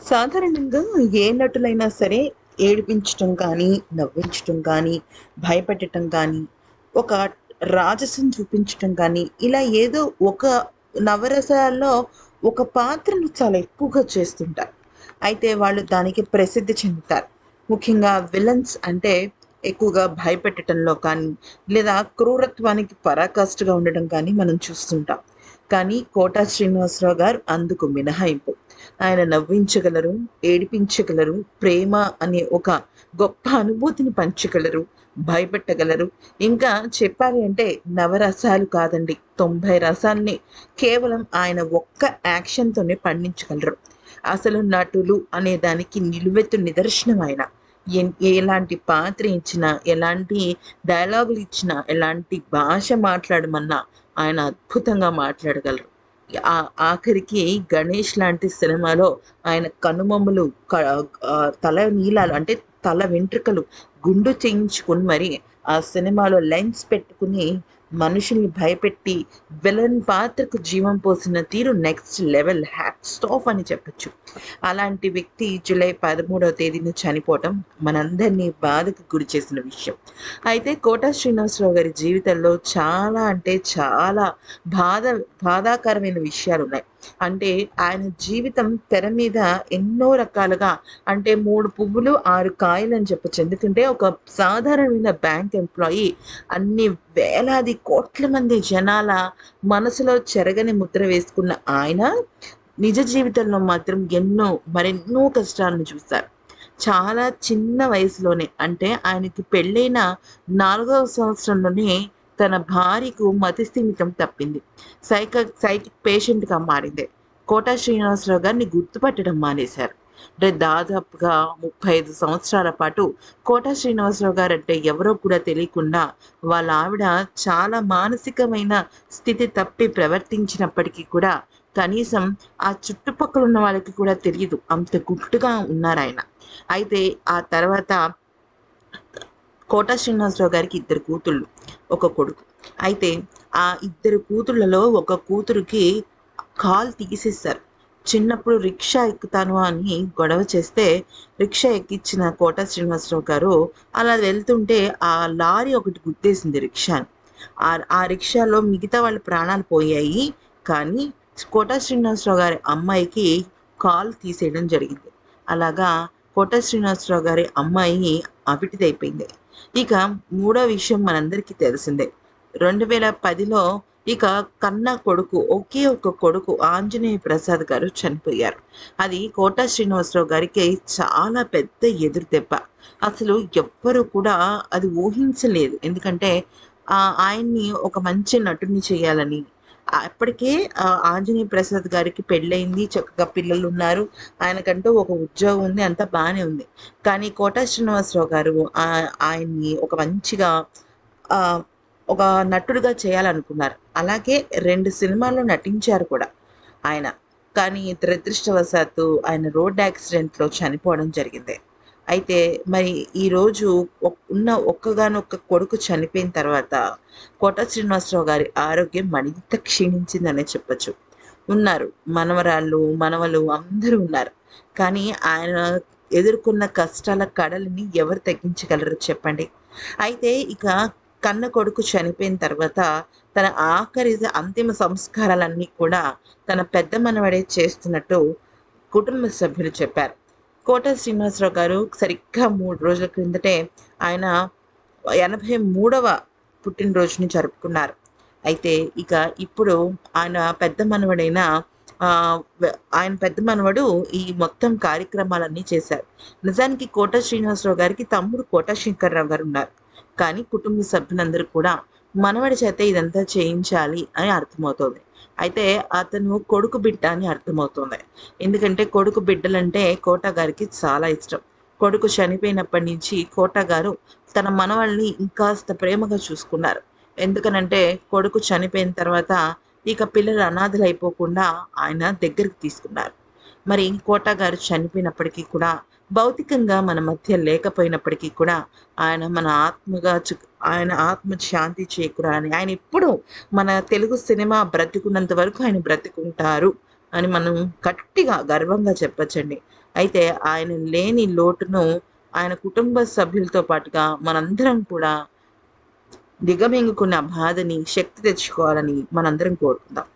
సాధారణంగా ఏ నటులైనా సరే ఏడిపించటం కానీ, నవ్వించటం కానీ, భయపెట్టటం కానీ, ఒక రాజసం చూపించటం కానీ, ఇలా ఏదో ఒక నవరసాల్లో ఒక పాత్రను చాలా ఎక్కువగా చేస్తుంటారు. అయితే వాళ్ళు దానికి ప్రసిద్ధి చెందుతారు. ముఖ్యంగా విలన్స్ అంటే ఎక్కువగా భయపెట్టటంలో కానీ, లేదా క్రూరత్వానికి పరాకాష్ఠగా ఉండడం కానీ మనం చూస్తుంటాం. కానీ 'కోటా శ్రీనివాసరావు' గారు అందుకు మినహాయింపు. ఆయన నవ్వించగలరు, ఏడిపించగలరు, ప్రేమ అనే ఒక గొప్ప అనుభూతిని పంచగలరు, భయపెట్టగలరు. ఇంకా చెప్పాలి అంటే నవరసాలు కాదండి. 90 రసాల్ని కేవలం ఆయన ఒక్క యాక్షన్‌తోనే పండించగలరు. అసలు నటులు అనే దానికి నిలువెత్తు నిదర్శనం ఆయన. ఎలాంటి పాత్ర ఇచ్చినా, ఎలాంటి డైలాగులు ఇచ్చినా, ఎలాంటి భాష మాట్లాడమన్నా ఆయన అద్భుతంగా మాట్లాడగలరు. ఆఖరికి 'గణేష్' లాంటి సినిమాలో ఆయన కనుబొమ్మలు తల నీలాలు అంటే తల వెంట్రుకలు గుండు చేయించుకొని మరి ఆ సినిమాలో లెన్స్ పెట్టుకుని మనుషుల్ని భయపెట్టి విలన్ పాత్రకు జీవం పోసిన తీరు నెక్స్ట్ లెవెల్. హ్యాట్స్ ఆఫ్ అని చెప్పొచ్చు. అలాంటి వ్యక్తి జూలై 13వ తేదీన చనిపోవటం మనందరినీ బాధకు గురి చేసిన విషయం. అయితే 'కోటా శ్రీనివాసరావు' గారి జీవితంలో చాలా అంటే చాలా బాధ బాధాకరమైన విషయాలున్నాయి. అంటే ఆయన జీవితం తెర మీద ఎన్నో రకాలుగా అంటే 3 పువ్వులు 6 కాయలని చెప్పొచ్చు. ఎందుకంటే ఒక సాధారణమైన బ్యాంక్ ఎంప్లాయీ అన్ని వేలాది కోట్ల మంది జనాల మనసులో చెరగని ముద్ర వేసుకున్న ఆయన నిజ జీవితంలో మాత్రం మరెన్నో కష్టాలను చూశారు. చాలా చిన్న వయసులోనే అంటే ఆయనకి పెళ్ళైన 4వ సంవత్సరంలోనే తన భార్యకు మతిస్థిమితం తప్పింది. సైకిక్ పేషెంట్‌గా మారింది. 'కోటా శ్రీనివాసరావు' గారిని గుర్తుపట్టడం మానేశారు. అంటే దాదాపుగా 35 సంవత్సరాల పాటు 'కోటా శ్రీనివాసరావు' గారంటే ఎవరో కూడా తెలియకుండా వాళ్ళ ఆవిడ చాలా మానసికమైన స్థితి తప్పి ప్రవర్తించినప్పటికీ కూడా కనీసం ఆ చుట్టుపక్కల ఉన్న వాళ్ళకి కూడా తెలీదు. అంత గుట్టుగా ఉన్నారాయన. అయితే ఆ తర్వాత 'కోటా శ్రీనివాసరావు' గారికి ఇద్దరు కూతుళ్ళు, ఒక కొడుకు. అయితే ఆ ఇద్దరు కూతుళ్ళలో ఒక కూతురికి కాలు తీసేశారు. చిన్నప్పుడు రిక్షా ఎక్కుతాను అని గొడవ చేస్తే రిక్షా ఎక్కించిన 'కోటా శ్రీనివాసరావు' గారు అలా వెళ్తుంటే ఆ లారీ ఒకటి గుద్దేసింది రిక్షాని. ఆ రిక్షాలో మిగతా వాళ్ళ ప్రాణాలు పోయాయి. కానీ 'కోటా శ్రీనివాసరావు' గారి అమ్మాయికి కాలు తీసేయడం జరిగింది. అలాగా 'కోటా శ్రీనివాసరావు' గారి అమ్మాయి అవిటిదైపోయింది. ఇక మూడో విషయం మనందరికీ తెలిసిందే. 2010లో ఇక కన్న కొడుకు, ఒకే ఒక కొడుకు ఆంజనేయ ప్రసాద్ గారు చనిపోయారు. అది 'కోటా శ్రీనివాసరావు' గారికి చాలా పెద్ద ఎదురు దెబ్బ. అసలు ఎవ్వరు కూడా అది ఊహించలేదు. ఎందుకంటే ఆయన్ని ఒక మంచి నటుడిని చేయాలని అప్పటికే ఆంజనేయ ప్రసాద్ గారికి పెళ్ళయింది. చక్కగా పిల్లలున్నారు. ఆయనకంటూ ఒక ఉద్యోగం ఉంది. అంతా బానే ఉంది. కానీ 'కోటా శ్రీనివాసరావు' గారు ఆయన్ని ఒక మంచిగా ఆహ్, ఒక నటుడిగా చేయాలనుకున్నారు. అలాగే 2 సినిమాల్లో నటించారు కూడా ఆయన. కానీ దురదృష్టవశాత్తు ఆయన రోడ్ యాక్సిడెంట్‌లో చనిపోవడం జరిగింది. అయితే మరి ఈరోజు ఉన్న ఒక్కగానొక్క కొడుకు చనిపోయిన తర్వాత 'కోటా శ్రీనివాసరావు' గారి ఆరోగ్యం మరింత క్షీణించిందనే చెప్పొచ్చు. ఉన్నారు. మనవరాళ్ళు, మనవలు అందరూ ఉన్నారు. కానీ ఆయన ఎదుర్కొన్న కష్టాల కడలిని ఎవరు తగ్గించగలరు చెప్పండి? అయితే ఇక కన్న కొడుకు చనిపోయిన తర్వాత తన ఆఖరి అంతిమ సంస్కారాలన్నీ కూడా తన పెద్ద మనవడే చేస్తున్నట్టు కుటుంబ సభ్యులు చెప్పారు. 'కోటా శ్రీనివాసరావు' గారు సరిగ్గా 3 రోజుల క్రిందటే ఆయన 83వ పుట్టినరోజుని జరుపుకున్నారు. అయితే ఇక ఇప్పుడు ఆయన పెద్ద మనవడైన ఆయన పెద్ద మనవడు ఈ మొత్తం కార్యక్రమాలన్నీ చేశారు. నిజానికి 'కోటా శ్రీనివాసరావు' గారికి తమ్ముడు 'కోటా శంకర్రావు' గారు ఉన్నారు. కానీ కుటుంబ సభ్యులందరూ కూడా మనవడి చేత ఇదంతా చేయించాలి అని అర్థమవుతోంది. అయితే అతను కొడుకు బిడ్డ అని అర్థమవుతోంది. ఎందుకంటే కొడుకు బిడ్డలంటే 'కోటా' గారికి చాలా ఇష్టం. కొడుకు చనిపోయినప్పటి నుంచి 'కోటా' గారు తన మనవల్ని ఇంకాస్త ప్రేమగా చూసుకున్నారు. ఎందుకనంటే కొడుకు చనిపోయిన తర్వాత ఇక పిల్లలు అనాథలైపోకుండా ఆయన దగ్గరికి తీసుకున్నారు. మరి 'కోటా' గారు చనిపోయినప్పటికీ కూడా భౌతికంగా మన మధ్య లేకపోయినప్పటికీ కూడా ఆయన మన ఆయన ఆత్మ శాంతి చేకూరాలని ఆయన ఎప్పుడూ మన తెలుగు సినిమా బ్రతికున్నంత వరకు ఆయన బ్రతికుంటారు అని మనం గట్టిగా, గర్వంగా చెప్పొచ్చండి. అయితే ఆయన లేని లోటును ఆయన కుటుంబ సభ్యులతో పాటుగా మనందరం కూడా దిగమింగుకున్న ఆ బాధని శక్తి తెచ్చుకోవాలని మనందరం కోరుకుందాం.